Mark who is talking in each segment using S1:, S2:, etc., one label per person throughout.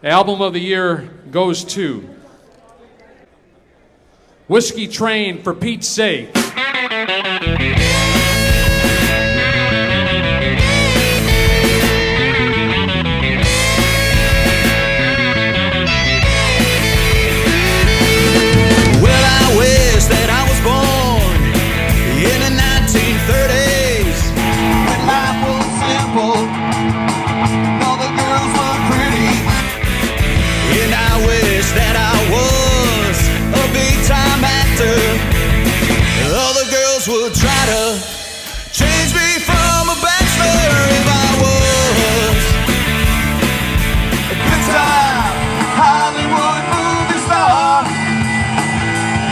S1: Album of the year goes to Whiskey Train, For Pete's Sake.
S2: Would try to change me from a bachelor if I was a big-time Hollywood movie star.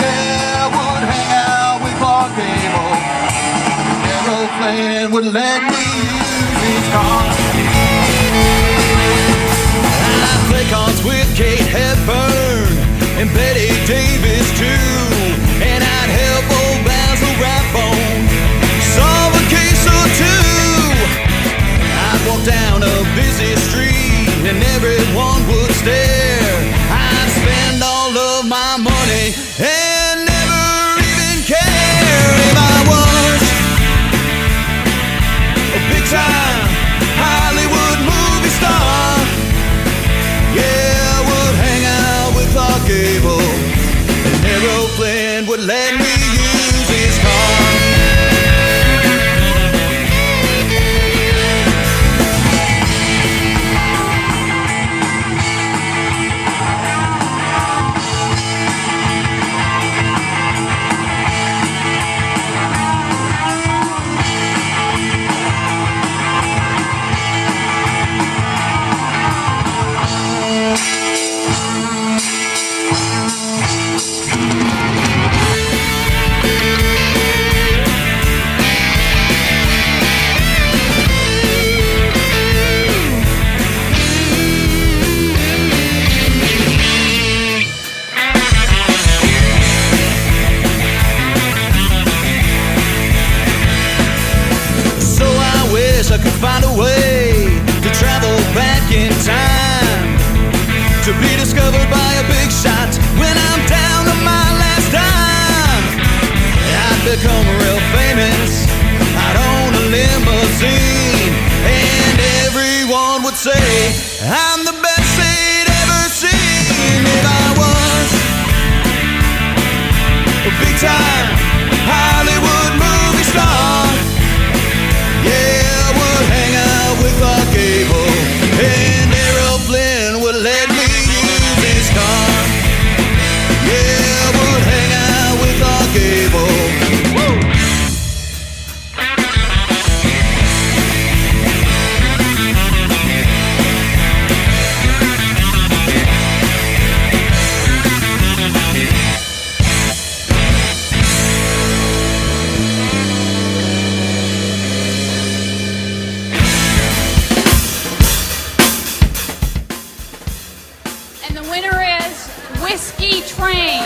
S2: Yeah, I would hang out with Clark Gable. Aeroplane would let me use his car. I'd play cards with Kate Hepburn and Betty Davis too, and I'd help old Basil Rathbone solve a case or two. I'd walk down a busy street and everyone would stare. I'd spend all of my money and never even care if I was a big-time Hollywood movie star. Yeah, I would hang out with Clark Gable. An aeroplane would let me use his car. I could find a way to travel back in time, to be discovered by a big shot when I'm down to my last dime. I'd become real famous, I'd own a limousine, and everyone would say I'm the best they'd ever seen. If I was a big-time Hollywood movie star, yeah, Clark Gable, an aeroplane would let me use his car. Yeah, I would hang out with Clark Gable. Woo!
S3: Whiskey Train.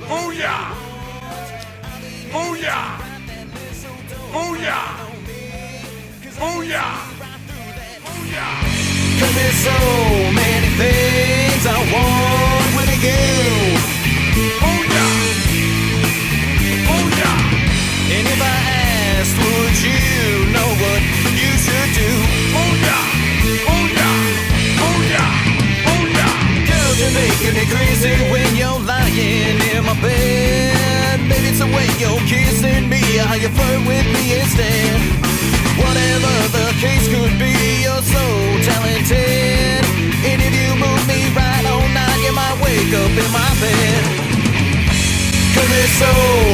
S4: Booyah! Booyah! Booyah! Booyah! Booyah!
S2: 'Cause there's so many things I want with you.
S4: Booyah! Booyah!
S2: And if I asked, would you know what you should do?
S4: Booyah! Booyah! Booyah!
S2: You're making me crazy when you're lying in my bed. Maybe it's the way you're kissing me, how you flirt with me instead. Whatever the case could be, you're so talented. And if you move me right all night, you might wake up in my bed. 'Cause there's so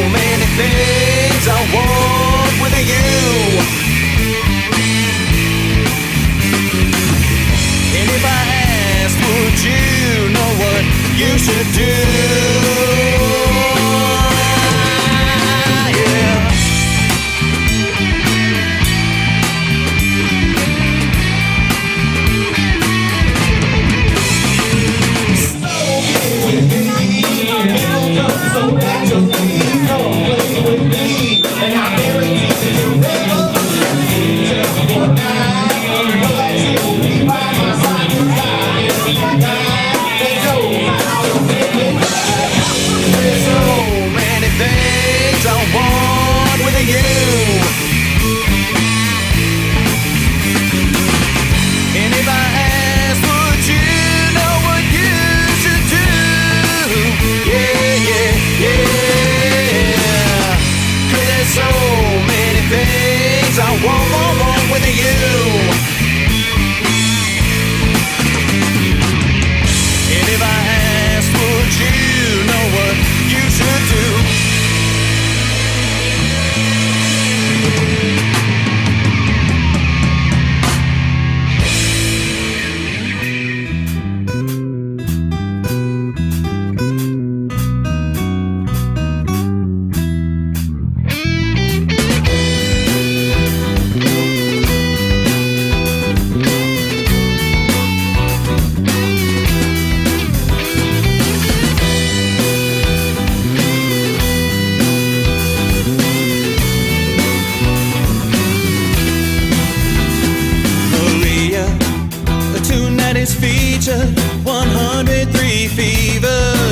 S2: many things I want with you. And if I asked, would you know what you should do? Yeah. So with me, I feel so naturally. So play with me.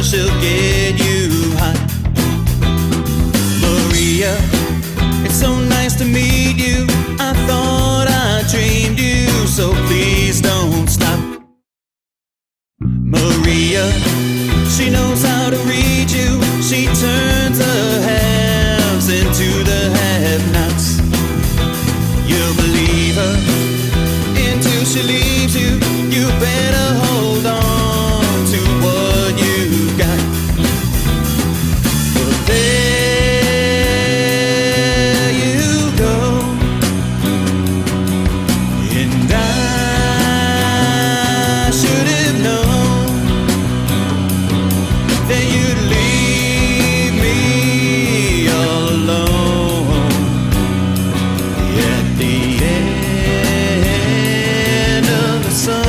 S2: she'll get you hot. Maria, it's so nice to meet you. I thought I dreamed you, so please don't stop. Maria, she knows how to read you. She turns the haves into the have-nots. You'll believe her until she leaves you. You better hold on to what you've got. But there you go, and I should have known that you'd leave me all alone at the end of the song.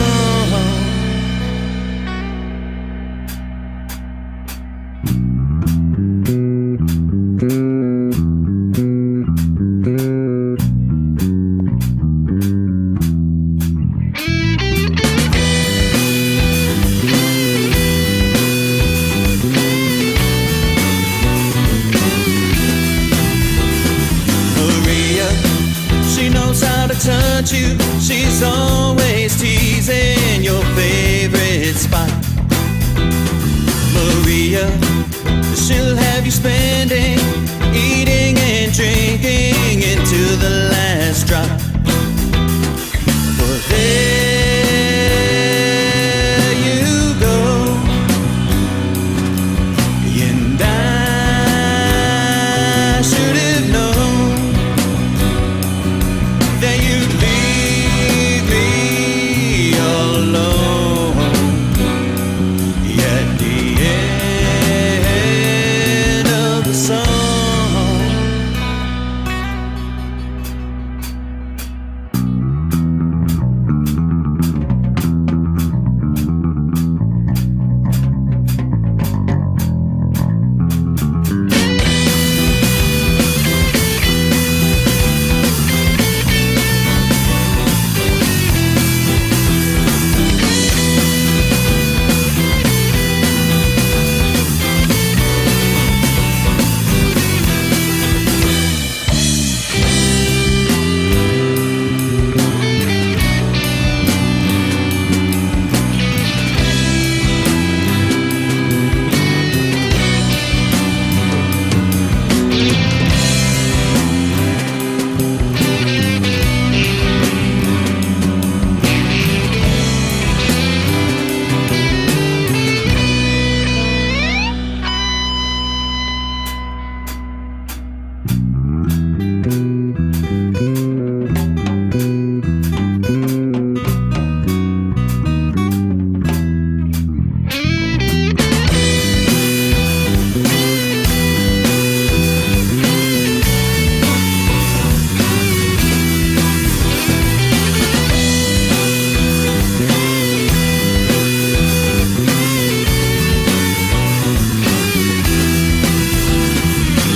S2: Maria, she knows how to touch you. She's always teasing your favorite spot. Maria, she'll have you spending, eating and drinking into the last drop. But there you go, and I should have known that you'd leave me all alone at the end of the song.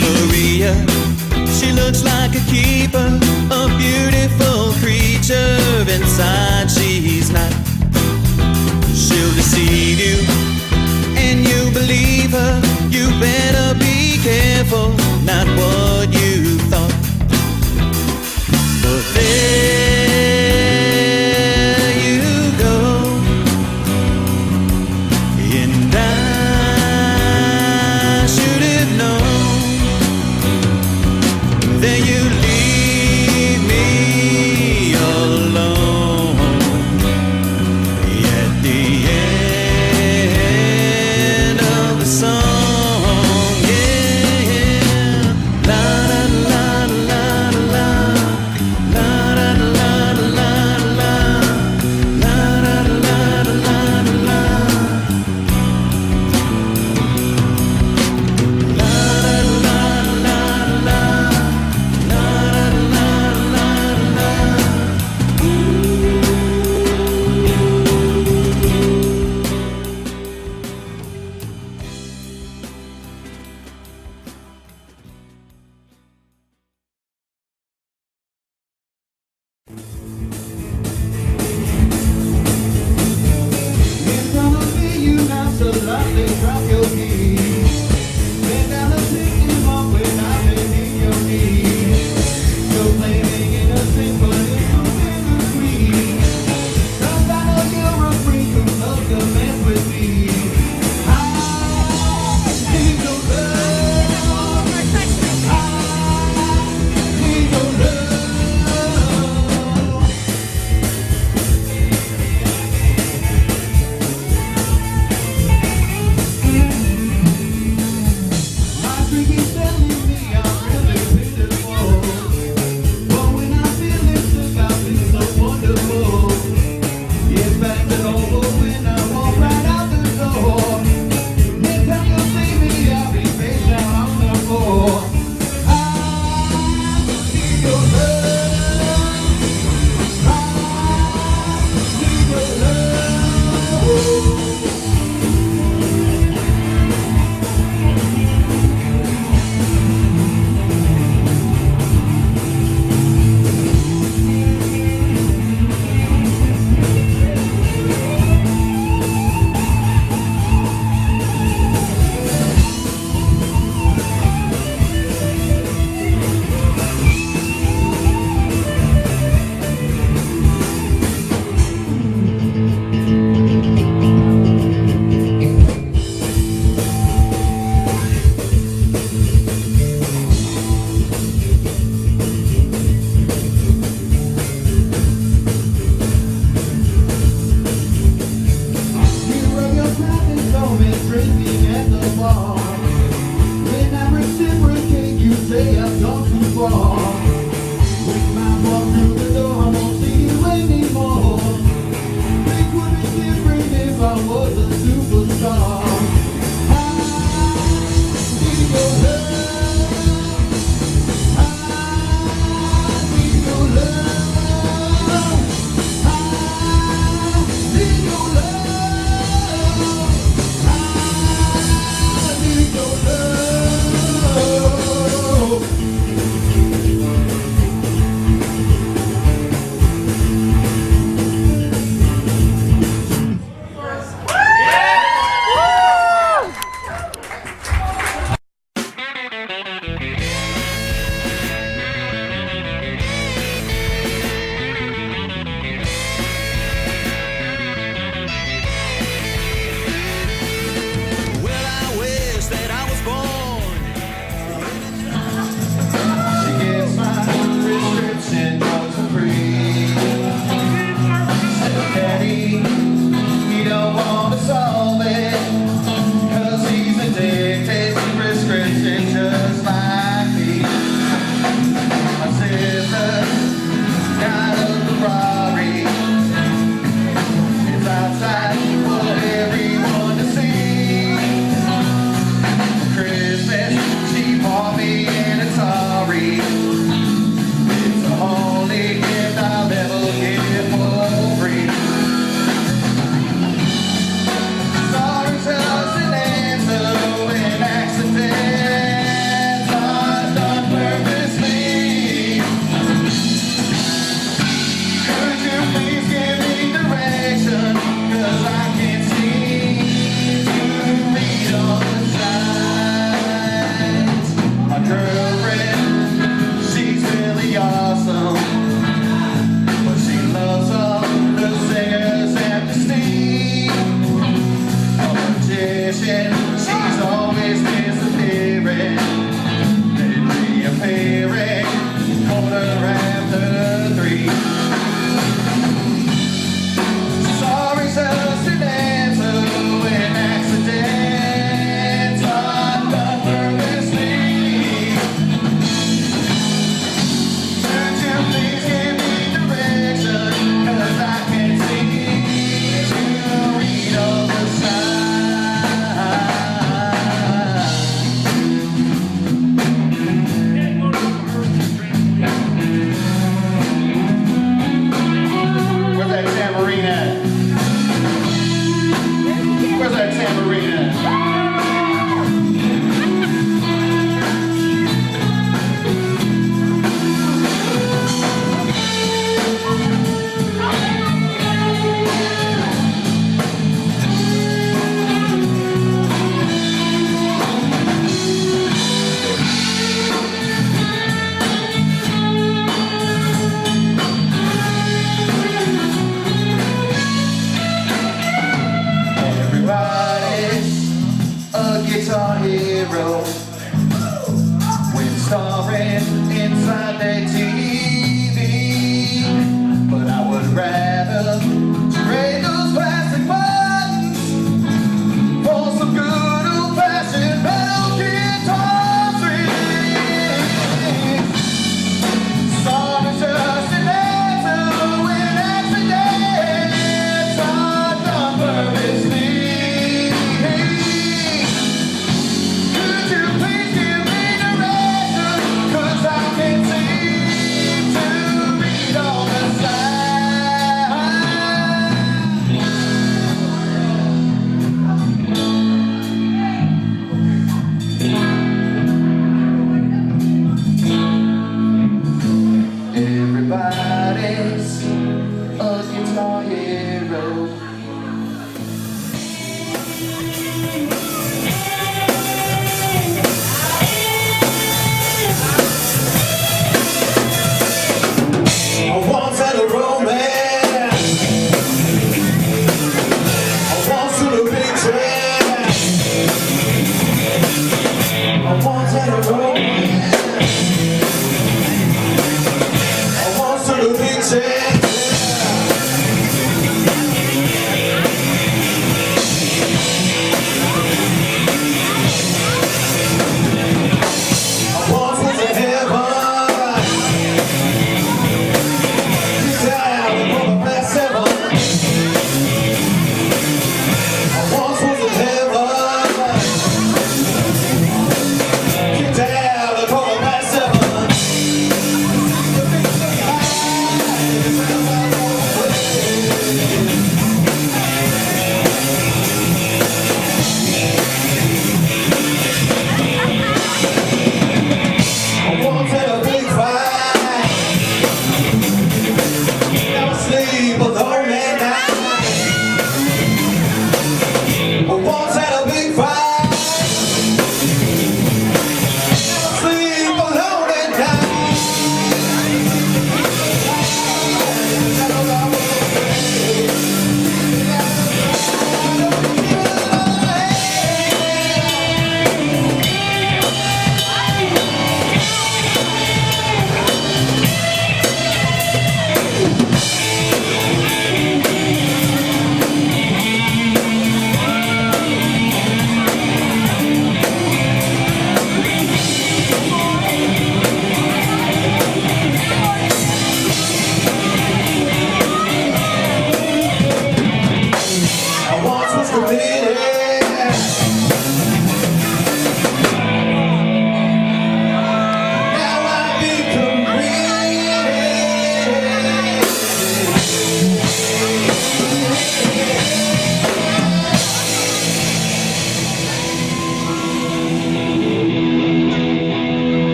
S2: Maria, she looks like a keeper, a beautiful creature. Inside she's not. She'll deceive you, and you believe her. You better be careful, not what you thought. But there you go, and I should have known that you leave me all alone at the end of the song. Yeah.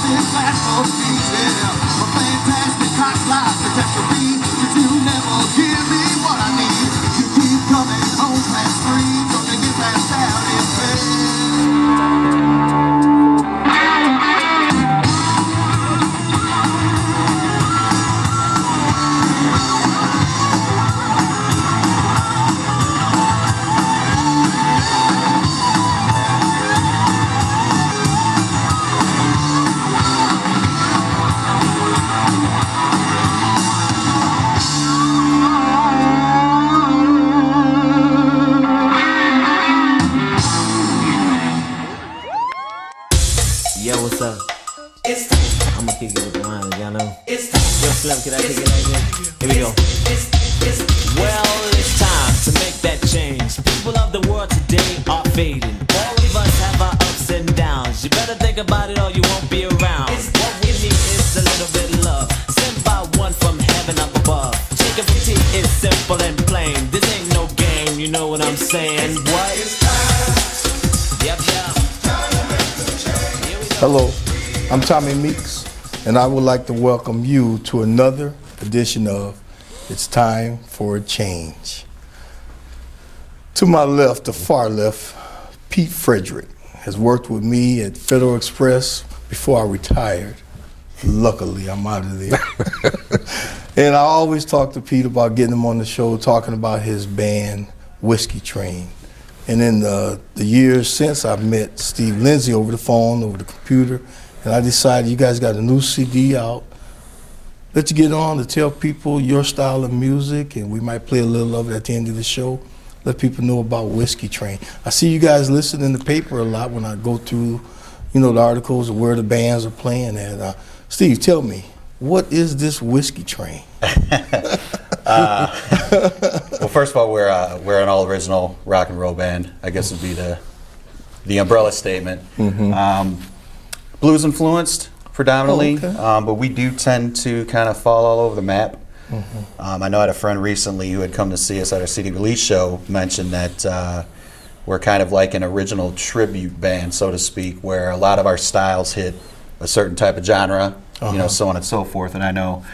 S5: sit back for peace, yeah. A fantastic cock life to test the beat. Cause you never give me what I need. You keep coming home past 3, so they get passed out in bed.
S6: Yo, what's up? I'ma kick it with the line, y'all know. Yo, Slim, can I kick it like this? Here we go. Well, it's time to make that change. People of the world today are fading. All of us have our ups and downs. You better think about it or you won't be around. What we need is a little bit of love, sent by one from heaven up above. Chicken for tea is simple and plain. This ain't no game, you know what I'm saying? What? Yep, yep.
S7: Hello, I'm Tommy Meeks, and I would like to welcome you to another edition of It's Time for a Change. To my left, the far left, Pete Frederick has worked with me at Federal Express before I retired. Luckily, I'm out of there. And I always talk to Pete about getting him on the show, talking about his band, Whiskey Train. And in the years since, I've met Steve Lindsay over the phone, over the computer, and I decided you guys got a new CD out. Let's get on to tell people your style of music, and we might play a little of it at the end of the show. Let people know about Whiskey Train. I see you guys listed in the paper a lot when I go through, you know, the articles of where the bands are playing at. Steve, tell me, what is this Whiskey Train?
S8: Well, first of all, we're an all-original rock and roll band. I guess would be the umbrella statement. Blues influenced predominantly, but we do tend to kind of fall all over the map. I know I had a friend recently who had come to see us at our CD release show mentioned that we're kind of like an original tribute band, so to speak, where a lot of our styles hit a certain type of genre, you know, so on and so forth. And I know,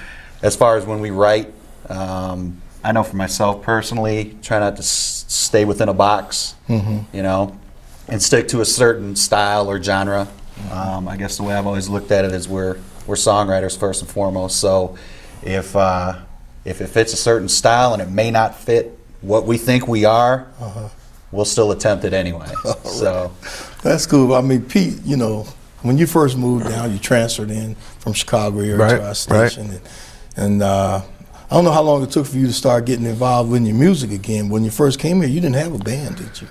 S8: as far as when we write, I know for myself personally, try not to stay within a box, you know, and stick to a certain style or genre. I guess the way I've always looked at it is we're songwriters first and foremost. So if it fits a certain style and it may not fit what we think we are, we'll still attempt it anyway. So
S7: that's cool. I mean, Pete, you know, when you first moved down, you transferred in from Chicago area to our station, and I don't know how long it took for you to start getting involved in your music again. When you first came here, you didn't have a band, did you?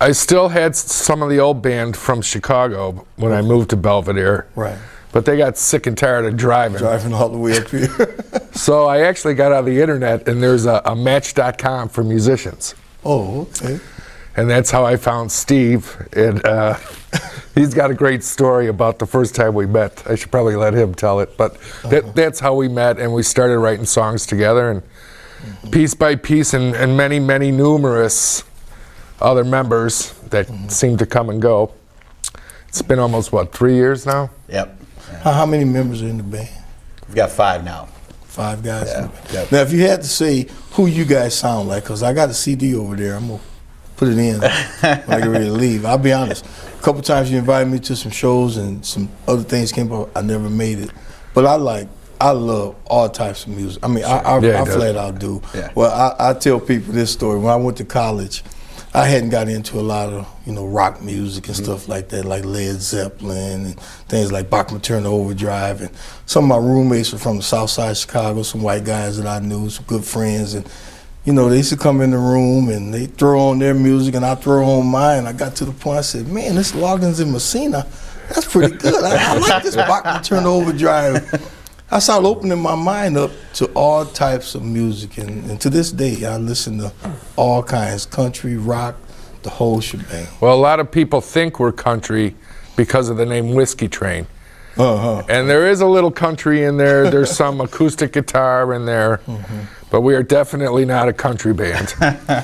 S9: I still had some of the old band from Chicago when I moved to Belvedere.
S7: Right.
S9: But they got sick and tired of driving.
S7: Driving all the way up here.
S9: So I actually got on the internet, and there's a Match.com for musicians.
S7: Oh, okay.
S9: And that's how I found Steve. And he's got a great story about the first time we met. I should probably let him tell it. But that's how we met, and we started writing songs together. And piece by piece, and many, many numerous other members that seem to come and go. It's been almost, 3 years now?
S8: Yep.
S7: How many members are in the band?
S8: We've got 5 now.
S7: 5 guys.
S8: Yeah. Yep.
S7: Now, if you had to say who you guys sound like, because I got a CD over there, I'm going to put it in when I get ready to leave. I'll be honest. A couple times you invited me to some shows and some other things came up. I never made it. But I love all types of music. I mean, I flat out do.
S8: Yeah.
S7: Well, I tell people this story. When I went to college, I hadn't got into a lot of, you know, rock music and stuff like that, like Led Zeppelin and things like Bach Maternal Overdrive. And some of my roommates were from the South Side of Chicago, some white guys that I knew, some good friends. And, you know, they used to come in the room and they throw on their music and I throw on mine. I got to the point, I said, man, this Loggins and Messina, that's pretty good. I like this Bach Maternal Overdrive. I started opening my mind up to all types of music, and to this day, I listen to all kinds, country, rock, the whole shebang.
S9: Well, a lot of people think we're country because of the name Whiskey Train. And there is a little country in there. There's some acoustic guitar in there, but we are definitely not a country band.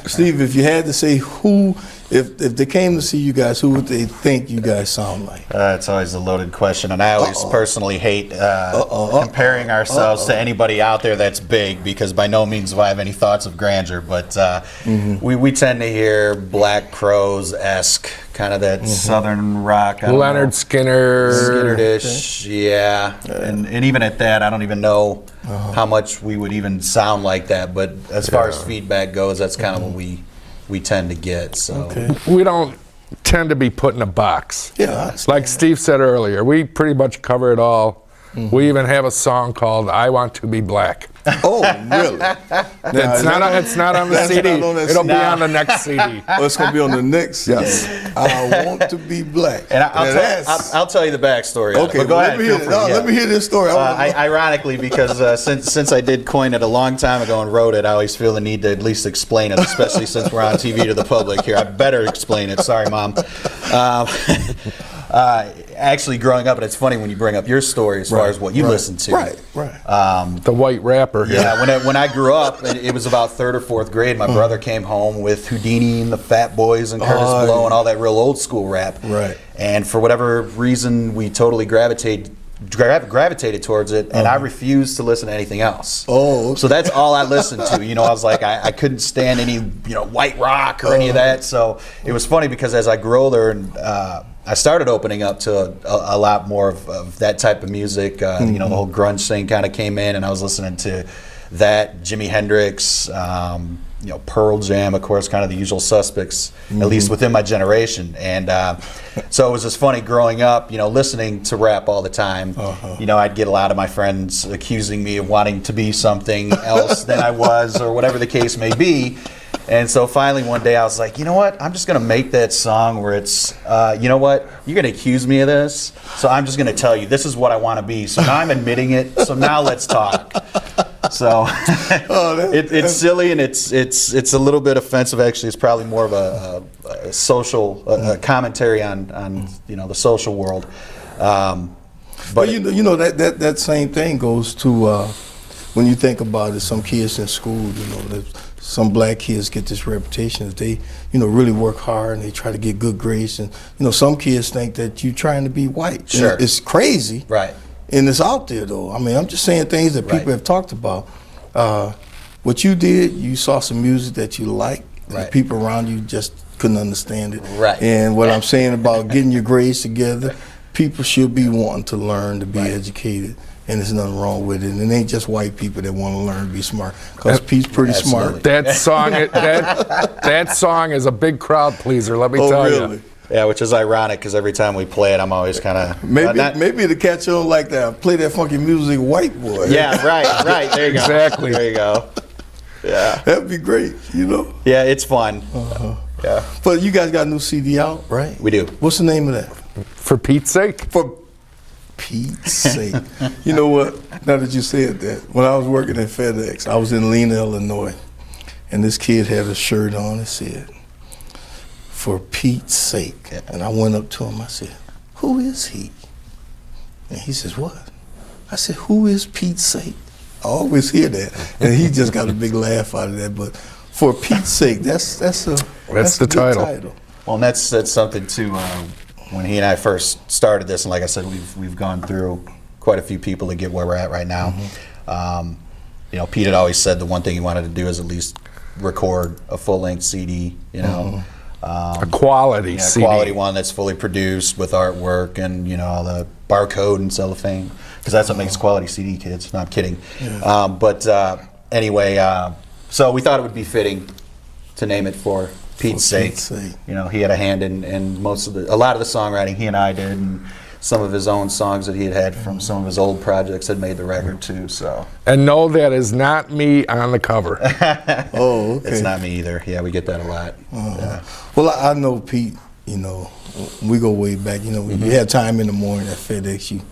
S7: Steve, if you had to say who if they came to see you guys, who would they think you guys sound like?
S8: It's always a loaded question, and I always personally hate comparing ourselves to anybody out there that's big, because by no means do I have any thoughts of grandeur, but we tend to hear Black Crowes-esque, kind of that Southern rock. I don't
S9: Leonard
S8: know.
S9: Skinner.
S8: Skinner-ish, yeah. And even at that, I don't even know how much we would even sound like that, but as far as feedback goes, that's kind of what we tend to get. So
S9: We don't tend to be put in a box.
S7: Yeah,
S9: Like Steve said earlier, we pretty much cover it all. We even have a song called "I Want to Be Black."
S7: Oh, really?
S9: It's not on the
S7: That's
S9: CD.
S7: not on that
S9: It'll be
S7: CD.
S9: on the next CD.
S7: Oh, it's gonna be on the next.
S9: Yes.
S7: I want to be black.
S8: And I'll tell you the backstory.
S7: Okay,
S8: but go
S7: well,
S8: ahead.
S7: let me hear
S8: feel
S7: it.
S8: free, yeah.
S7: Let me hear this story.
S8: Ironically, because since I did coin it a long time ago and wrote it, I always feel the need to at least explain it, especially since we're on TV to the public here. I better explain it. Sorry, Mom. Actually, growing up, and it's funny when you bring up your story as far as what you listen to.
S7: Right.
S9: The white rapper.
S8: Yeah, when I grew up, it was about 3rd or 4th grade. My brother came home with Houdini and the Fat Boys and Curtis Blow and all that real old school rap.
S7: Right.
S8: And for whatever reason, we totally gravitated towards it, and I refused to listen to anything else.
S7: Oh, okay.
S8: So that's all I listened to. I was like, I couldn't stand any, white rock or any of that. So it was funny because as I grew older, and I started opening up to a lot more of that type of music. The whole grunge thing kind of came in, and I was listening to that, Jimi Hendrix, Pearl Jam, of course, kind of the usual suspects, at least within my generation. And so it was just funny growing up, listening to rap all the time. I'd get a lot of my friends accusing me of wanting to be something else than I was, or whatever the case may be. And so finally one day I was like, you know what? I'm just going to make that song where it's, you know what? You're going to accuse me of this, so I'm just going to tell you this is what I want to be. So now I'm admitting it. So now let's talk. So it's silly, and it's a little bit offensive. Actually, it's probably more of a social commentary on the social world.
S7: But that same thing goes to when you think about it. Some kids in school, some black kids get this reputation that they, really work hard and they try to get good grades, and some kids think that you're trying to be white.
S8: Sure.
S7: And it's crazy.
S8: Right.
S7: And it's out there, though. I mean, I'm just saying things that people have talked about. What you did, you saw some music that you liked.
S8: Right.
S7: And people around you just couldn't understand it.
S8: Right.
S7: And what I'm saying about getting your grades together, people should be wanting to learn to be educated. And there's nothing wrong with it. And it ain't just white people that want to learn to be smart. Because Pete's pretty smart.
S9: That song is a big crowd pleaser, let me tell you.
S8: Yeah, which is ironic because every time we play it, I'm always kind of
S7: maybe to catch on like that, play that funky music, white boy.
S8: Yeah, right. There you go.
S9: Exactly.
S8: There you go. Yeah,
S7: that'd be great.
S8: Yeah, it's fun. Yeah.
S7: But you guys got a new CD out, right?
S8: We do.
S7: What's the name of that?
S9: For Pete's sake.
S7: For Pete's sake. You know what? Now that you said that, when I was working at FedEx, I was in Lena, Illinois, and this kid had a shirt on that said, "For Pete's sake." Yeah. And I went up to him, I said, "Who is he?" And he says, "What?" I said, "Who is Pete's sake?" I always hear that. And he just got a big laugh out of that. But for Pete's sake, that's the title.
S8: Well, and that's something too. When he and I first started this, and like I said, we've gone through quite a few people to get where we're at right now. Pete had always said the one thing he wanted to do is at least record a full-length CD.
S9: A quality CD.
S8: A quality one that's fully produced with artwork and all the barcode and cellophane, because that's what makes a quality CD, kids. No, I'm kidding. Yeah. Anyway, so we thought it would be fitting to name it For Pete's sake. He had a hand in a lot of the songwriting he and I did, and some of his own songs that he had from some of his old projects had made the record too. So.
S9: And no, that is not me on the cover.
S7: Oh, okay.
S8: It's not me either. Yeah, we get that a lot. Yeah.
S7: Well, I know Pete. We go way back. You had time in the morning at FedEx. You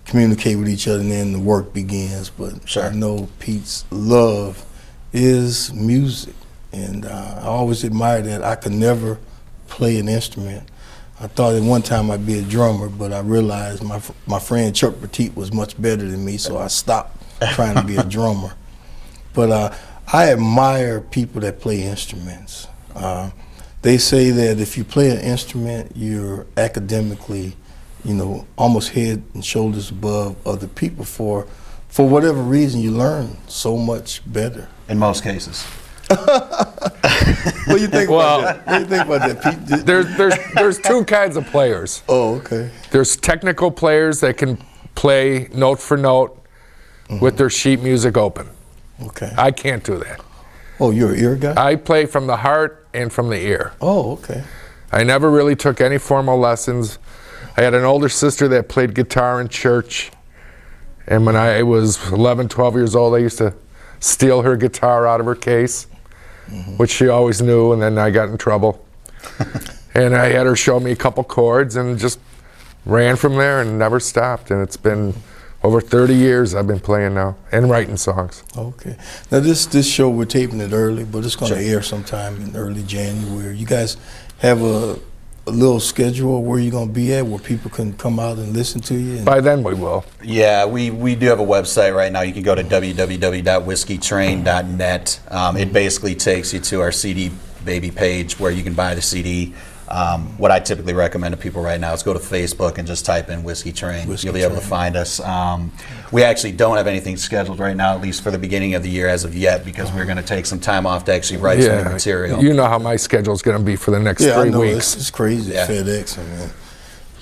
S7: communicate with each other, and then the work begins. But
S8: sure.
S7: I know Pete's love is music. And I always admired that. I could never play an instrument. I thought at one time I'd be a drummer, but I realized my friend Chuck Petit was much better than me, so I stopped trying to be a drummer. But I admire people that play instruments. they say that if you play an instrument, you're academically, almost head and shoulders above other people. For whatever reason, you learn so much better.
S8: In most cases.
S7: What do you think about that? What do you think about that, Pete?
S9: There's two kinds of players.
S7: Oh, okay.
S9: There's technical players that can play note for note with their sheet music open.
S7: Okay.
S9: I can't do that.
S7: Oh, you're an ear guy?
S9: I play from the heart and from the ear.
S7: Oh, okay.
S9: I never really took any formal lessons. I had an older sister that played guitar in church. And when I was 11, 12 years old, I used to steal her guitar out of her case, which she always knew, and then I got in trouble. And I had her show me a couple chords and just ran from there and never stopped. And it's been over 30 years I've been playing now and writing songs.
S7: Okay. Now this show, we're taping it early, but it's going to air sometime in early January. You guys have a little schedule where you're going to be at, where people can come out and listen to you?
S9: By then we will.
S8: Yeah, we do have a website right now. You can go to www.whiskeytrain.net. It basically takes you to our CD Baby page where you can buy the CD. What I typically recommend to people right now is go to Facebook and just type in Whiskey Train. You'll be able to find us. We actually don't have anything scheduled right now, at least for the beginning of the year as of yet, because we're going to take some time off to actually write some new material.
S9: You know how my schedule's going to be for the next 3 weeks.
S7: It's crazy at FedEx. I mean.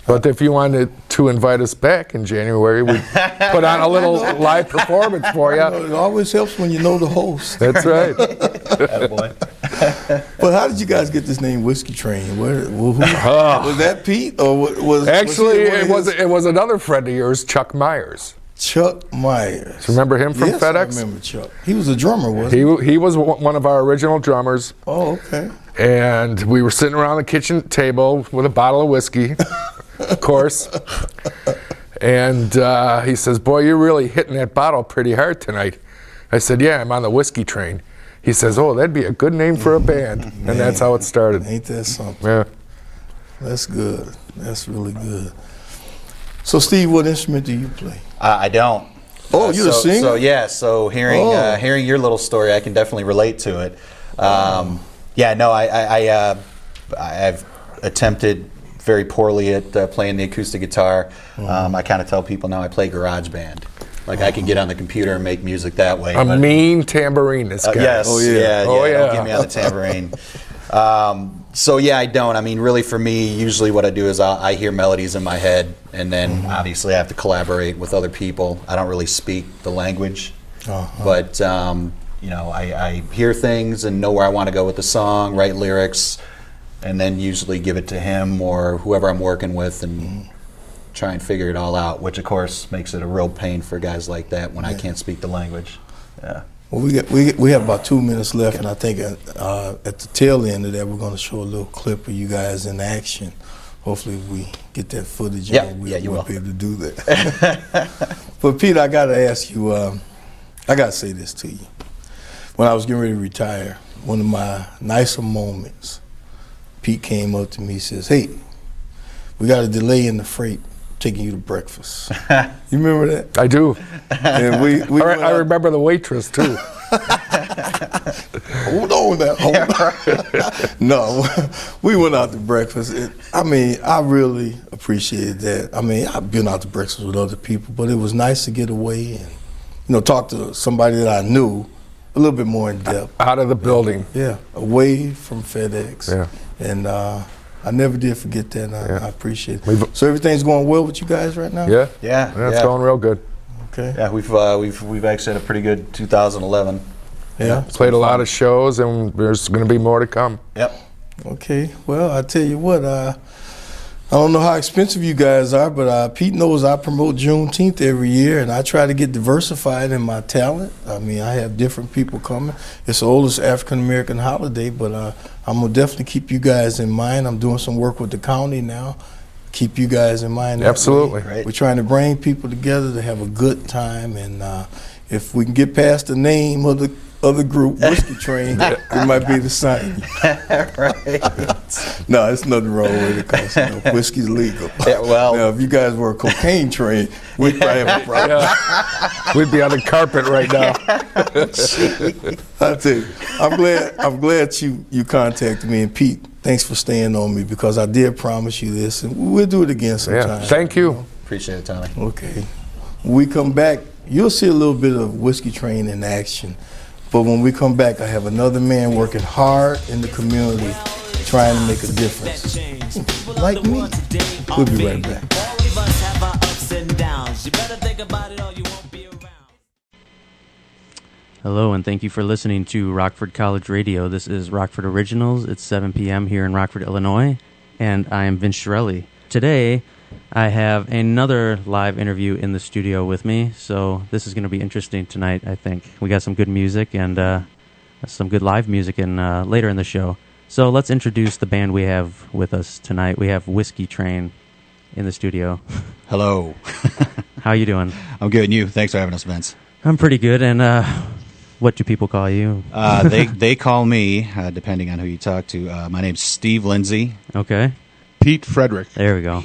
S9: But if you wanted to invite us back in January, we'd put on a little live performance for you.
S7: It always helps when you know the host.
S9: That's right.
S8: Attaboy.
S7: But how did you guys get this name, Whiskey Train? Was that Pete, or was
S9: Actually, it was another friend of yours, Chuck Myers.
S7: Chuck Myers.
S9: Remember him from FedEx?
S7: I remember Chuck. He was a drummer, wasn't he?
S9: He was one of our original drummers.
S7: Oh, okay.
S9: And we were sitting around the kitchen table with a bottle of whiskey, of course. And he says, "Boy, you're really hitting that bottle pretty hard tonight." I said, "Yeah, I'm on the Whiskey Train." He says, "Oh, that'd be a good name for a band." And that's how it started.
S7: Ain't that something?
S9: Yeah.
S7: That's good. That's really good. So, Steve, what instrument do you play?
S8: I don't.
S7: Oh, you're a singer?
S8: So hearing your little story, I can definitely relate to it. I've attempted very poorly at playing the acoustic guitar. I kind of tell people now I play garage band. Like I can get on the computer and make music that way.
S9: A mean tambourine, this guy.
S8: Yes.
S7: Oh, yeah.
S8: Don't get me on the tambourine. I don't. I mean, really for me, usually what I do is I hear melodies in my head, and then obviously I have to collaborate with other people. I don't really speak the language, but I hear things and know where I want to go with the song, write lyrics, and then usually give it to him or whoever I'm working with and try and figure it all out, which of course makes it a real pain for guys like that when I can't speak the language. Yeah.
S7: Well, we have about 2 minutes left, and I think at the tail end of that, we're going to show a little clip of you guys in action. Hopefully, if we get that footage, we'll be able to do that. But Pete, I got to ask you, I got to say this to you. When I was getting ready to retire, one of my nicer moments, Pete came up to me and says, "Hey, we got a delay in the freight taking you to breakfast." You remember that?
S9: I do.
S7: And
S9: I remember the waitress, too.
S7: Hold on now. No, we went out to breakfast. I really appreciated that. I've been out to breakfast with other people, but it was nice to get away and, talk to somebody that I knew a little bit more in depth.
S9: Out of the building.
S7: Yeah, away from FedEx.
S9: Yeah.
S7: And I never did forget that, and I appreciate it. So everything's going well with you guys right now?
S9: Yeah.
S8: Yeah.
S9: It's going real good.
S7: Okay.
S8: Yeah, we've actually had a pretty good 2011.
S7: Yeah.
S9: Played a lot of shows, and there's going to be more to come.
S8: Yep.
S7: Okay. Well, I tell you what, I don't know how expensive you guys are, but Pete knows I promote Juneteenth every year, and I try to get diversified in my talent. I have different people coming. It's the oldest African-American holiday, but I'm going to definitely keep you guys in mind. I'm doing some work with the county now. Keep you guys in mind.
S9: Absolutely.
S8: Right.
S7: We're trying to bring people together to have a good time, and if we can get past the name of the other group, Whiskey Train, it might be the sign.
S8: Right.
S7: No, there's nothing wrong with it because whiskey's legal.
S8: Yeah, well,
S7: now, if you guys were a cocaine train, we'd probably have a problem.
S9: Yeah. We'd be on the carpet right now.
S7: I tell you, I'm glad you contacted me, and Pete, thanks for staying on me because I did promise you this, and we'll do it again sometime.
S9: Yeah, thank you.
S8: Appreciate it, Tommy.
S7: Okay. When we come back, you'll see a little bit of Whiskey Train in action. But when we come back, I have another man working hard in the community, trying to make a difference. Like me. We'll be right back.
S6: All of us have our ups and downs. You better think about it or you won't be around.
S10: Hello, and thank you for listening to Rockford College Radio. This is Rockford Originals. It's 7 p.m. here in Rockford, Illinois, and I am Vince Shirelli. Today, I have another live interview in the studio with me, so this is going to be interesting tonight, I think. We got some good music and some good live music later in the show. So let's introduce the band we have with us tonight. We have Whiskey Train in the studio.
S11: Hello.
S10: How you doing?
S11: I'm good, and you? Thanks for having us, Vince.
S10: I'm pretty good, and what do people call you?
S11: They call me, depending on who you talk to, my name's Steve Lindsay.
S10: Okay.
S9: Pete Frederick.
S10: There we go.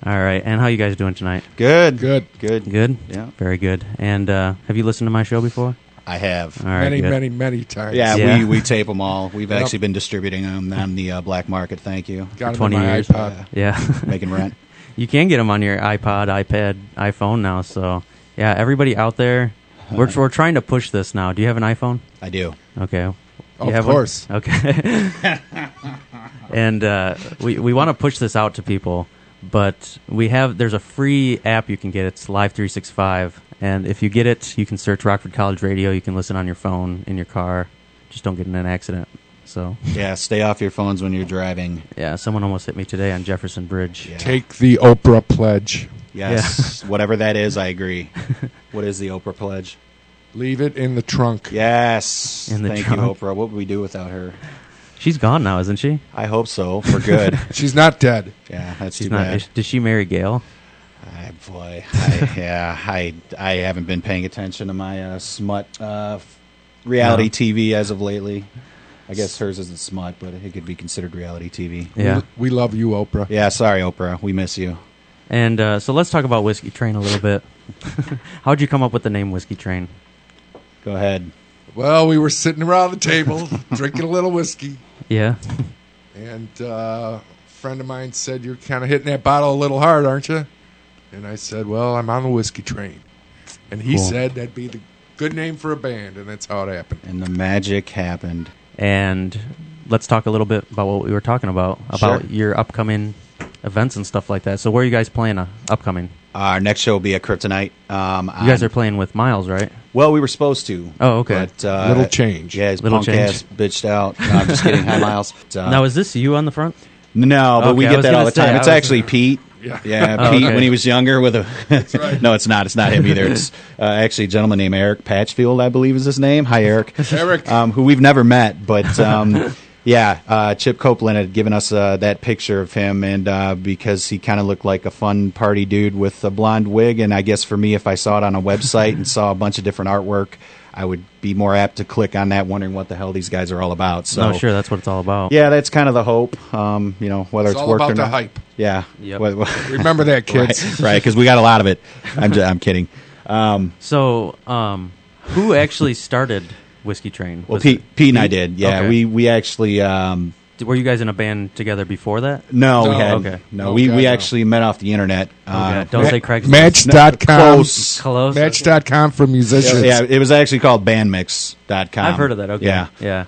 S10: All right, and how you guys doing tonight?
S11: Good.
S9: Good.
S11: Good.
S10: Good?
S11: Yeah.
S10: Very good. And have you listened to my show before?
S11: I have.
S10: All right, good.
S9: Many times.
S11: Yeah. We tape them all. We've actually been distributing them on the black market. Thank you.
S9: Got
S10: 20
S9: them on my
S10: years.
S9: iPod.
S10: Yeah.
S11: Making rent.
S10: You can get them on your iPod, iPad, iPhone now. So, yeah, everybody out there, we're trying to push this now. Do you have an iPhone?
S11: I do.
S10: Okay. You
S9: Of
S10: have one?
S9: course.
S10: Okay. And we want to push this out to people, but there's a free app you can get. It's Live 365, and if you get it, you can search Rockford College Radio. You can listen on your phone in your car. Just don't get in an accident. So
S11: Yeah, stay off your phones when you're driving.
S10: yeah, someone almost hit me today on Jefferson Bridge.
S11: Yeah.
S9: Take the Oprah pledge.
S11: Yes. Whatever that is, I agree. What is the Oprah pledge?
S9: Leave it in the trunk.
S11: Yes.
S10: In the
S11: Thank
S10: trunk.
S11: you, Oprah. What would we do without her?
S10: She's gone now, isn't she?
S11: I hope so, for good.
S9: She's not dead.
S11: Yeah, that's
S10: She's
S11: too
S10: not.
S11: bad.
S10: Did she marry Gail?
S11: Boy, I haven't been paying attention to my smut reality TV as of lately. I guess hers isn't smut, but it could be considered reality TV.
S10: Yeah.
S9: We love you, Oprah.
S11: Yeah, sorry, Oprah. We miss you.
S10: And so let's talk about Whiskey Train a little bit. How'd you come up with the name Whiskey Train?
S11: Go ahead.
S9: Well, we were sitting around the table drinking a little whiskey,
S10: Yeah.
S9: and a friend of mine said, "You're kind of hitting that bottle a little hard, aren't you?" And I said, "Well, I'm on the whiskey train." And he
S10: Cool.
S9: said that'd be the good name for a band, and that's how it happened.
S11: And the magic happened.
S10: And let's talk a little bit about what we were talking about
S11: Sure.
S10: your upcoming events and stuff like that. So where are you guys playing upcoming?
S11: Our next show will be at Kryptonite.
S10: You guys are playing with Miles, right?
S11: Well, we were supposed to.
S10: Oh, okay.
S11: But,
S9: Little change.
S11: Yeah, his
S10: Little
S11: punk
S10: change.
S11: ass bitched out. No, I'm just kidding. Hi, Miles.
S10: Now, is this you on the front?
S11: No, but we
S10: Okay, I
S11: get
S10: was
S11: that all
S10: gonna
S11: the time.
S10: say,
S11: It's
S10: I was-
S11: actually Pete.
S9: Yeah.
S10: Oh,
S11: Pete
S10: okay.
S11: when he was younger with a. No, it's not. It's not him either. It's actually a gentleman named Eric Patchfield, I believe is his name. Hi, Eric.
S9: Eric.
S11: Who we've never met, but yeah, Chip Copeland had given us that picture of him, and because he kind of looked like a fun party dude with a blonde wig, and I guess for me, if I saw it on a website and saw a bunch of different artwork, I would be more apt to click on that, wondering what the hell these guys are all about. So,
S10: No, sure, that's what it's all about.
S11: yeah, that's kind of the hope. Whether it's
S9: all
S11: worked
S9: about
S11: or
S9: the
S11: not.
S9: hype.
S11: Yeah.
S10: Yep.
S9: Remember that, kids.
S11: Right, because we got a lot of it. I'm kidding.
S10: So, who actually started Whiskey Train?
S11: Well,
S10: Was
S11: Pete
S10: it
S11: and I did. Yeah,
S10: Okay.
S11: we actually.
S10: Were you guys in a band together before that?
S11: No, we
S9: No.
S11: had.
S10: Okay.
S11: No,
S9: Oh,
S11: we
S9: God, no.
S11: actually met off the internet.
S10: Okay. Don't say Craigslist.
S9: Match.com.
S11: Close.
S10: Close.
S9: Match.com for musicians.
S11: Yeah, it was actually called bandmix.com.
S10: I've heard of that. Okay.
S11: Yeah.
S10: Yeah.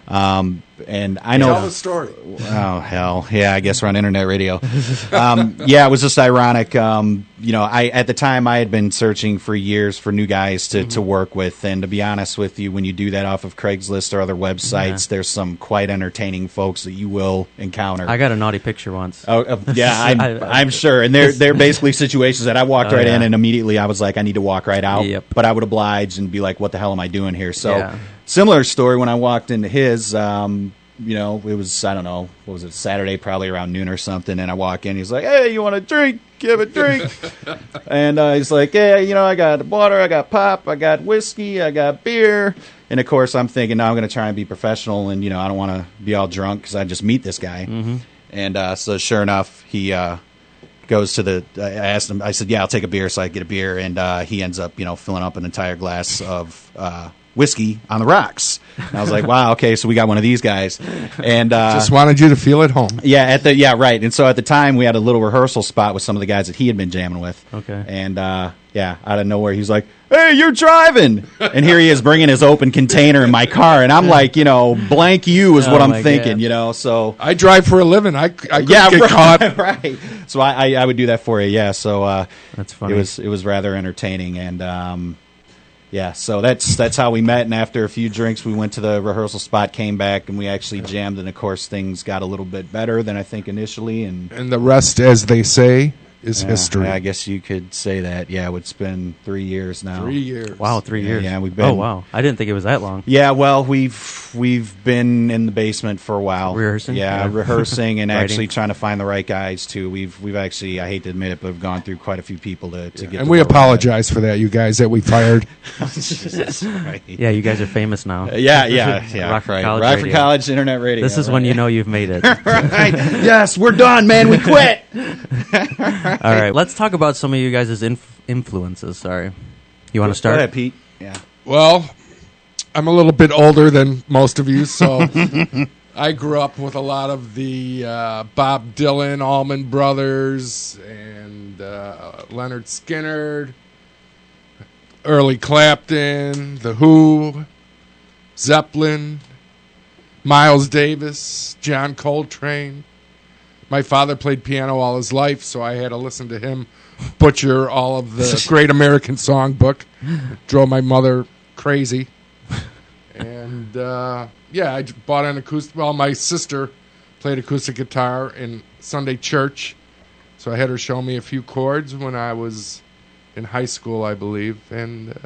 S11: And I know.
S9: Tell the story.
S11: Oh hell, yeah! I guess we're on internet radio. Yeah, it was just ironic. At the time I had been searching for years for new guys to work with, and to be honest with you, when you do that off of Craigslist or other websites, there's some quite entertaining folks that you will encounter.
S10: I got a naughty picture once.
S11: Yeah, I'm sure, and they're basically situations that I walked right in,
S10: yeah.
S11: and immediately I was like, I need to walk right out.
S10: Yep.
S11: But I would oblige and be like, what the hell am I doing here? So.
S10: Yeah.
S11: Similar story when I walked into his, it was, I don't know, what was it, Saturday, probably around noon or something, and I walk in, he's like, hey, you want a drink? Give a drink. And he's like, yeah, I got water, I got pop, I got whiskey, I got beer. And, of course, I'm thinking, now I'm going to try and be professional, and, I don't want to be all drunk because I just meet this guy. Mm-hmm. And so, sure enough, he goes to I asked him, I said, yeah, I'll take a beer, so I get a beer, and he ends up, filling up an entire glass of whiskey on the rocks. And I was like, wow, okay, so we got one of these guys. And
S9: Just wanted you to feel at home.
S11: yeah, right. And so at the time, we had a little rehearsal spot with some of the guys that he had been jamming with.
S10: Okay.
S11: And yeah, out of nowhere, he's like, "Hey, you're driving!" And here he is bringing his open container in my car, and I'm like, blank you is what
S10: Oh
S11: I'm
S10: my
S11: thinking,
S10: God.
S11: So
S9: I drive for a living. I couldn't
S11: yeah,
S9: get caught.
S11: right. So I would do that for you, yeah. So
S10: That's funny.
S11: It was rather entertaining, and yeah. So that's how we met. And after a few drinks, we went to the rehearsal spot, came back, and we actually jammed. And of course, things got a little bit better than I think initially, and
S9: And the rest, as they say, is history.
S11: I guess you could say that. Yeah, it's been 3 years now.
S9: 3 years.
S10: Wow, 3 years.
S11: Yeah, we've been.
S10: Oh wow, I didn't think it was that long.
S11: Yeah, well, we've been in the basement for a while,
S10: Rehearsing?
S11: Yeah,
S10: Yeah.
S11: rehearsing and
S10: Writing.
S11: actually trying to find the right guys too. We've actually, I hate to admit it, but we've gone through quite a few people to get.
S9: And
S11: to
S9: we
S11: where we're at.
S9: apologize for that, you guys, that we fired.
S11: Right.
S10: Yeah, you guys are famous now.
S11: Yeah.
S10: Rockford
S11: right.
S10: College
S11: Rockford
S10: Radio.
S11: College Internet Radio.
S10: This is when you know you've made it.
S11: right. Yes, we're done, man. We quit.
S10: All right, let's talk about some of you guys' influences. Sorry, you want to start?
S11: Go ahead, Pete. Yeah.
S9: Well, I'm a little bit older than most of you, so I grew up with a lot of the Bob Dylan, Allman Brothers, and Leonard Skinner, early Clapton, The Who, Zeppelin, Miles Davis, John Coltrane. My father played piano all his life, so I had to listen to him butcher all of the Great American Songbook. Drove my mother crazy. And, yeah, I bought an acoustic. Well, my sister played acoustic guitar in Sunday church, so I had her show me a few chords when I was in high school, I believe, and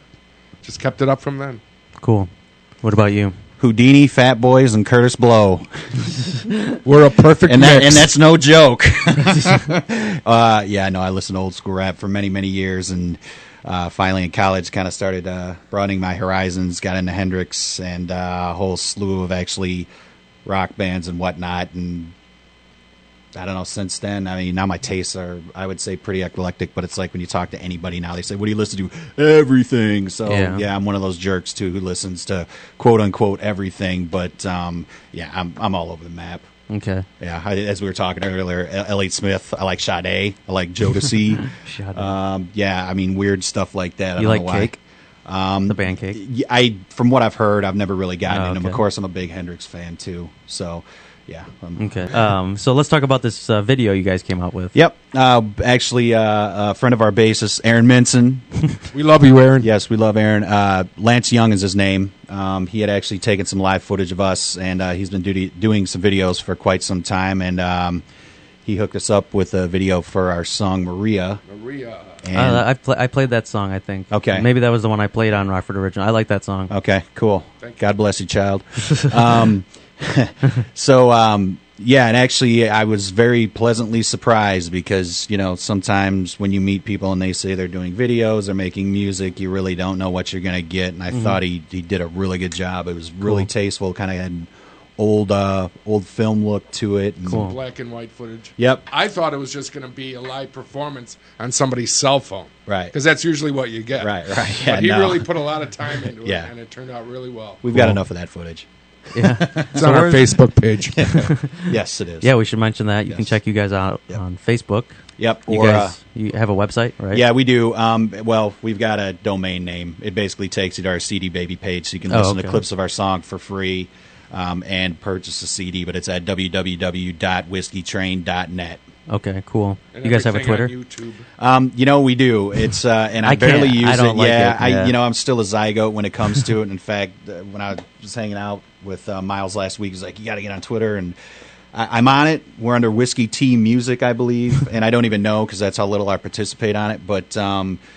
S9: just kept it up from then.
S10: Cool. What about you?
S11: Houdini, Fat Boys, and Curtis Blow.
S9: We're a perfect mix.
S11: And that's no joke. Yeah, no, I listened to old school rap for many, many years, and finally in college kind of started broadening my horizons, got into Hendrix and a whole slew of actually rock bands and whatnot, and I don't know, since then, I mean, now my tastes are, I would say, pretty eclectic, but it's like when you talk to anybody now, they say, what do you listen to? Everything. So, yeah, I'm one of those jerks, too, who listens to quote-unquote everything, but, yeah, I'm all over the map.
S10: Okay.
S11: Yeah, as we were talking earlier, Elliott Smith, I like Sade, I like Jodeci.
S10: Sade.
S11: Yeah, I mean, weird stuff like that. I
S10: You
S11: don't
S10: like
S11: know why.
S10: Cake? The band Cake?
S11: From what I've heard, I've never really gotten into them. Of
S10: okay.
S11: course, I'm a big Hendrix fan, too, so... Yeah.
S10: Okay. So let's talk about this video you guys came out with.
S11: Yep. Actually, a friend of our bassist, Aaron Minson.
S9: We love you, Aaron.
S11: Yes, we love Aaron. Lance Young is his name. He had actually taken some live footage of us, and he's been doing some videos for quite some time. And he hooked us up with a video for our song Maria.
S9: Maria.
S11: And
S10: I played that song, I think.
S11: Okay.
S10: Maybe that was the one I played on Rockford Original. I like that song.
S11: Okay, cool.
S9: Thank you.
S11: God bless you, child. So, yeah, and actually I was very pleasantly surprised because, sometimes when you meet people and they say they're doing videos or making music, you really don't know what you're going to get. And I thought he did a really good job. It was really tasteful, kind of had an old film look to it. And
S10: Cool.
S9: Black and white footage.
S11: Yep.
S9: I thought it was just going to be a live performance on somebody's cell phone.
S11: Right.
S9: Because that's usually what you get.
S11: Right. Yeah,
S9: But he
S11: no.
S9: really put a lot of time into
S11: Yeah.
S9: it, and it turned out really well.
S11: We've got enough of that footage.
S10: Yeah.
S9: It's on our Facebook page.
S11: Yes, it is.
S10: Yeah, we should mention that. You can
S11: Yes.
S10: check you guys out
S11: Yep.
S10: on Facebook.
S11: Yep.
S10: You
S11: Or
S10: guys, you have a website, right?
S11: yeah, we do. Well, we've got a domain name. It basically takes you to our CD Baby page, so you can listen to
S10: okay.
S11: clips of our song for free and purchase a CD. But it's at www.whiskeytrain.net.
S10: Okay, cool.
S9: And
S10: You guys have a
S9: everything
S10: Twitter?
S9: on YouTube.
S11: We do. It's and I
S10: I
S11: barely
S10: can't.
S11: use
S10: I don't
S11: it.
S10: like
S11: Yeah,
S10: it, yeah.
S11: I'm still a zygote when it comes to it. In fact, when I was hanging out with Miles last week, he's like, "You got to get on Twitter," and I'm on it. We're under Whiskey Tea Music, I believe, and I don't even know because that's how little I participate on it. But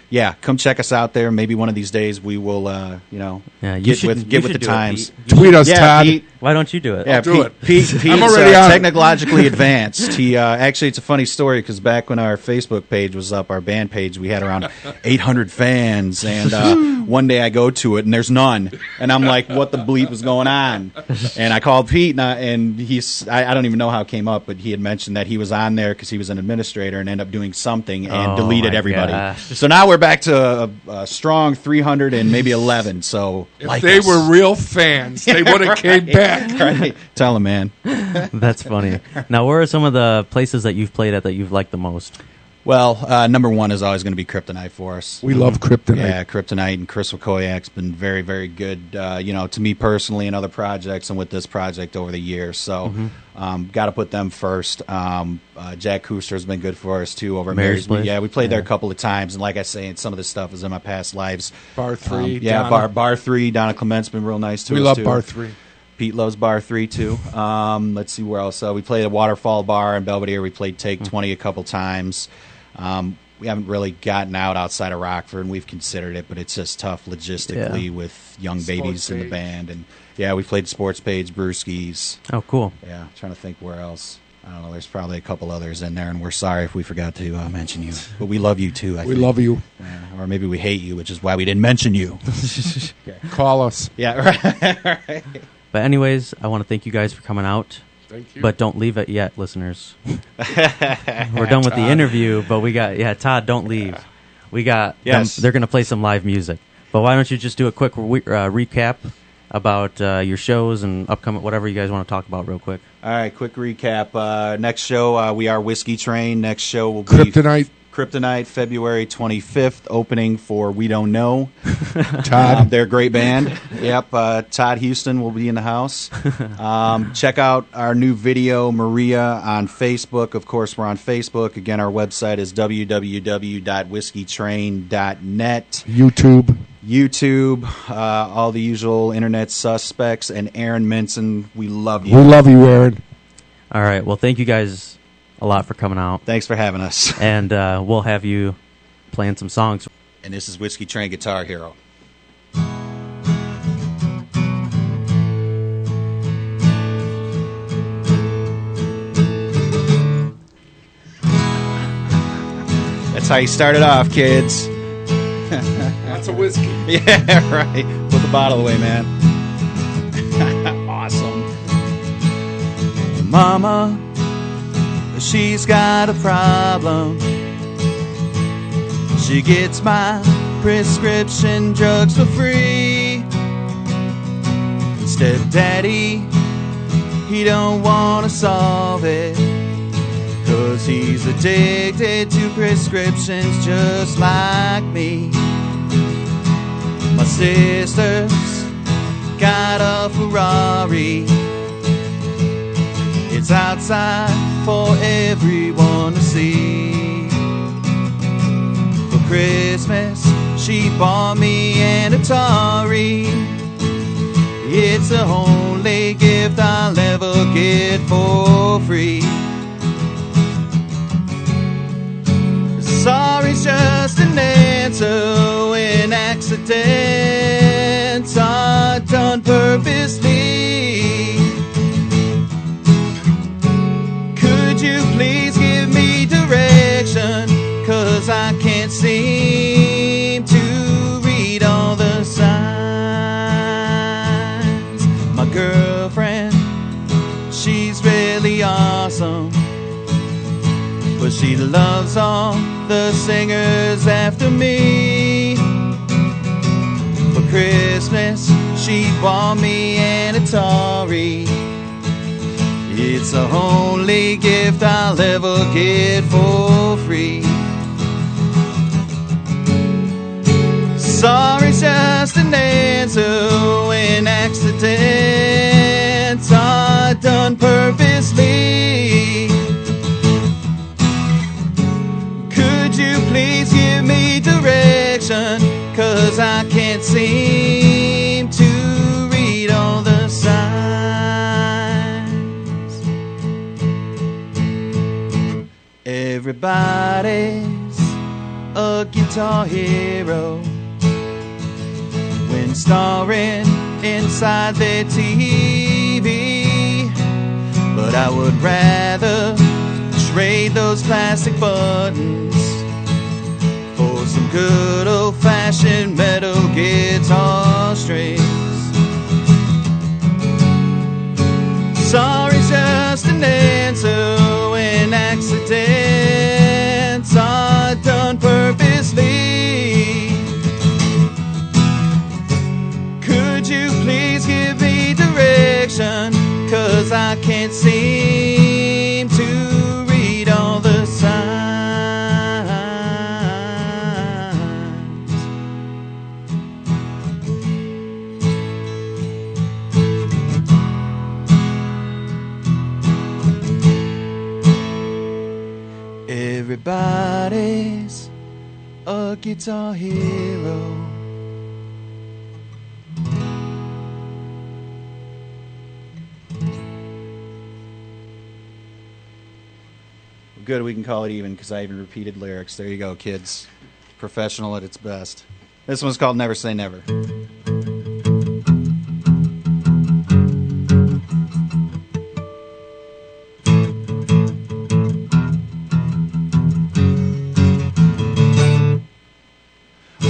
S11: yeah, come check us out there. Maybe one of these days we will,
S10: Yeah, you
S11: get
S10: should,
S11: with
S10: you
S11: the
S10: should do it,
S11: times.
S10: Pete.
S9: Tweet us,
S11: Yeah,
S9: Todd.
S11: Pete.
S10: Why don't you do it?
S11: Yeah,
S9: do it.
S11: Pete's
S9: I'm already on it.
S11: technologically advanced. He actually, it's a funny story because back when our Facebook page was up, our band page, we had around 800 fans, and one day I go to it and there's none, and I'm like, "What the bleep is going on?" And I called Pete, and he's I don't even know how it came up, but he had mentioned that he was on there because he was an administrator and ended up doing something and
S10: Oh,
S11: deleted
S10: my
S11: everybody.
S10: gosh.
S11: So now we're back to a strong 300 and maybe 11. So
S4: If they were real fans, they would have came back.
S11: Right. Tell them, man.
S10: That's funny. Now, where are some of the places that you've played at that you've liked the most?
S11: Well, number one is always going to be Kryptonite for us.
S4: We love Kryptonite.
S11: Yeah, Kryptonite and Chris Wakoyak's been very, very good, to me personally and other projects and with this project over the years. So got to put them first. Jack Kuster's been good for us, too, over at
S10: Mary's Place.
S11: Yeah, we played there a couple of times. And like I say, some of this stuff is in my past lives.
S4: Bar 3.
S11: Bar 3. Donna Clement's been real nice to us,
S4: We love
S11: too.
S4: Bar 3.
S11: Pete loves Bar 3, too. Let's see where else. We played at Waterfall Bar in Belvedere. We played Take 20 a couple times. We haven't really gotten out outside of Rockford, and we've considered it, but it's just tough logistically with young babies in the band. And yeah, we played Sports Page, Brewskis.
S10: Oh, cool.
S11: Yeah, trying to think where else. I don't know. There's probably a couple others in there, and we're sorry if we forgot to mention you. But we love you too. I
S4: We
S11: think.
S4: love you.
S11: Or maybe we hate you, which is why we didn't mention you.
S4: Call us.
S11: Yeah, right.
S10: But anyways, I want to thank you guys for coming out.
S4: Thank you.
S10: But don't leave it yet, listeners. We're done with the interview, but we got Todd, don't leave. We got
S11: Yes.
S10: they're going to play some live music. But why don't you just do a quick recap about your shows and upcoming whatever you guys want to talk about real quick.
S11: All right, quick recap. Next show, we are Whiskey Train. Next show will be
S4: Kryptonite.
S11: February 25th, opening for We Don't Know.
S4: Todd.
S11: They're a great band. Yep, Todd Houston will be in the house. Check out our new video, Maria, on Facebook. Of course, we're on Facebook. Again, our website is www.whiskeytrain.net. YouTube, all the usual internet suspects, and Aaron Minson, we love you.
S4: We love you, Aaron.
S10: All right. Well, thank you guys a lot for coming out.
S11: Thanks for having us.
S10: And we'll have you playing some songs.
S11: And this is Whiskey Train Guitar Hero. That's how you started off, kids.
S4: That's a whiskey.
S11: Yeah, right. Put the bottle away, man. Awesome. Mama, she's got a problem. She gets my prescription drugs for free. Stepdaddy, he don't want to solve it, 'cause he's addicted to prescriptions just like me. My sister's got a Ferrari. It's outside for everyone to see. For Christmas, she bought me an Atari. It's the only gift I'll ever get for free. Sorry's just an answer when accidents are done purposely. Could you please give me direction? 'Cause I can't seem to read all the signs. My girlfriend, she's really awesome, but she loves all the singers after me. For Christmas, she bought me an Atari. It's the only gift I'll ever get for free. Sorry's just an answer when accidents are done purposely. Could you please give me direction? 'Cause I can't seem to read all the signs. Everybody's a guitar hero when starring inside their TV. But I would rather trade those plastic buttons for some good old-fashioned metal guitar strings. Sorry's just an answer when accidents are done purposely.
S2: can't seem to read all the signs. Everybody's a guitar hero. Good, we can call it even because I even repeated lyrics. There you go, kids. Professional at its best. This one's called Never Say Never.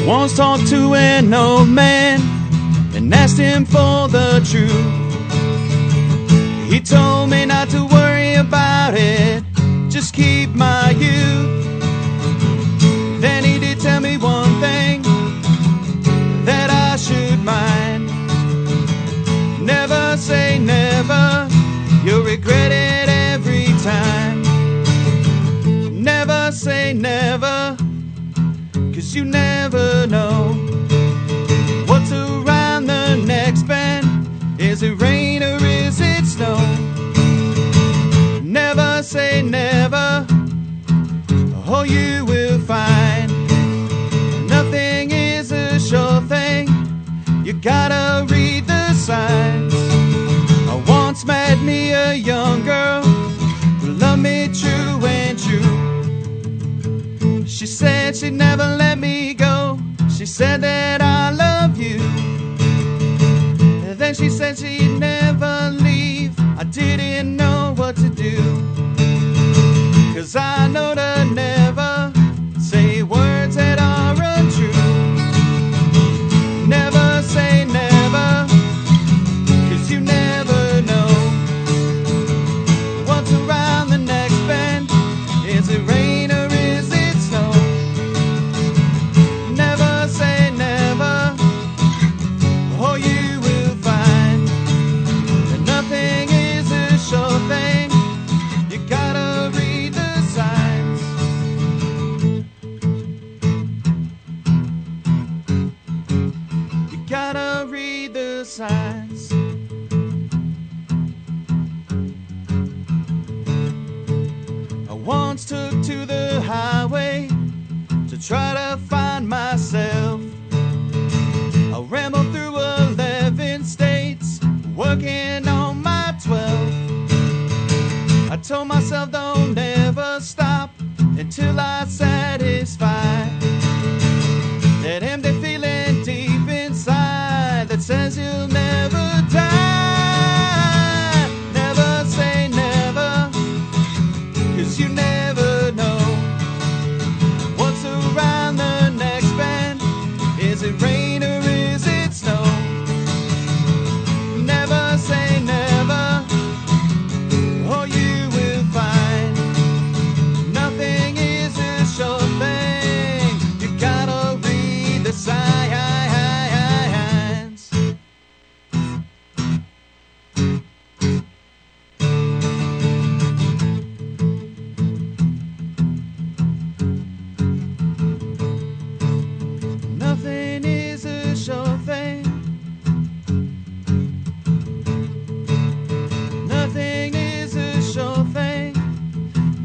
S2: Once talked to an old man and asked him for the truth. He told me not to worry about it, just keep my youth. Then he did tell me one thing that I should mind. Never say never, you'll regret it every time. Never say never, 'cause you never know what's around the next bend. Is it rain or is it snow? Never say never, oh you will find nothing is a sure thing. You gotta read the signs. I once met me a young girl who loved me true and true. She said she'd never let me go. She said that I love you. And then she said she'd never leave. I didn't know what to do, 'cause I know to never say words that are untrue. Never say never, 'cause you never know what's around the next bend. Is it rain or is it snow? Never say never, oh you will find that nothing is a sure thing. You gotta read the signs. You gotta read the signs. I once took to the highway to try to find myself. I rambled through 11 states, working on my 12. I told myself don't ever stop until I satisfy that empty feeling deep inside that says you'll never die. Never say never, 'cause you never know what's around the next bend. Is it rain or is it snow? Never say never, oh you will find nothing is a sure thing. You gotta read the signs. Nothing is a sure thing. Nothing is a sure thing.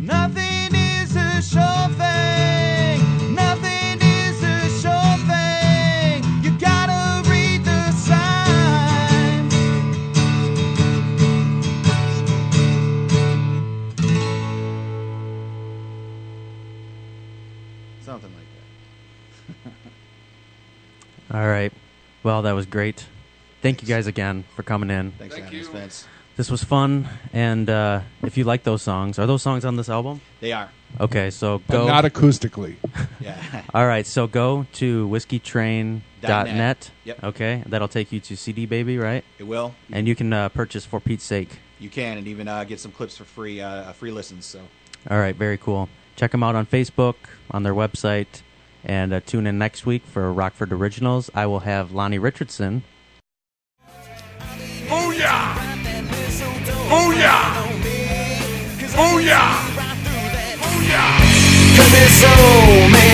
S2: Nothing is a sure thing. Nothing is a sure thing. You gotta read the signs. Something like that.
S10: All right. Well, that was great. Thank you guys again for coming in.
S11: Thanks for having us, Vince.
S10: This was fun. And if you like those songs, are those songs on this album?
S11: They are.
S10: Okay, so
S4: But
S10: go.
S4: not acoustically.
S11: Yeah.
S10: All right, so go to whiskeytrain.net.
S11: Yep.
S10: Okay, that'll take you to CD Baby, right?
S11: It will.
S10: And you can purchase For Pete's Sake.
S11: You can, and even get some clips for free, free listens. So.
S10: All right, very cool. Check them out on Facebook, on their website, and tune in next week for Rockford Originals. I will have Lonnie Richardson.
S4: Oh yeah! Oh Booyah! Booyah! Booyah!
S2: Cause there's so many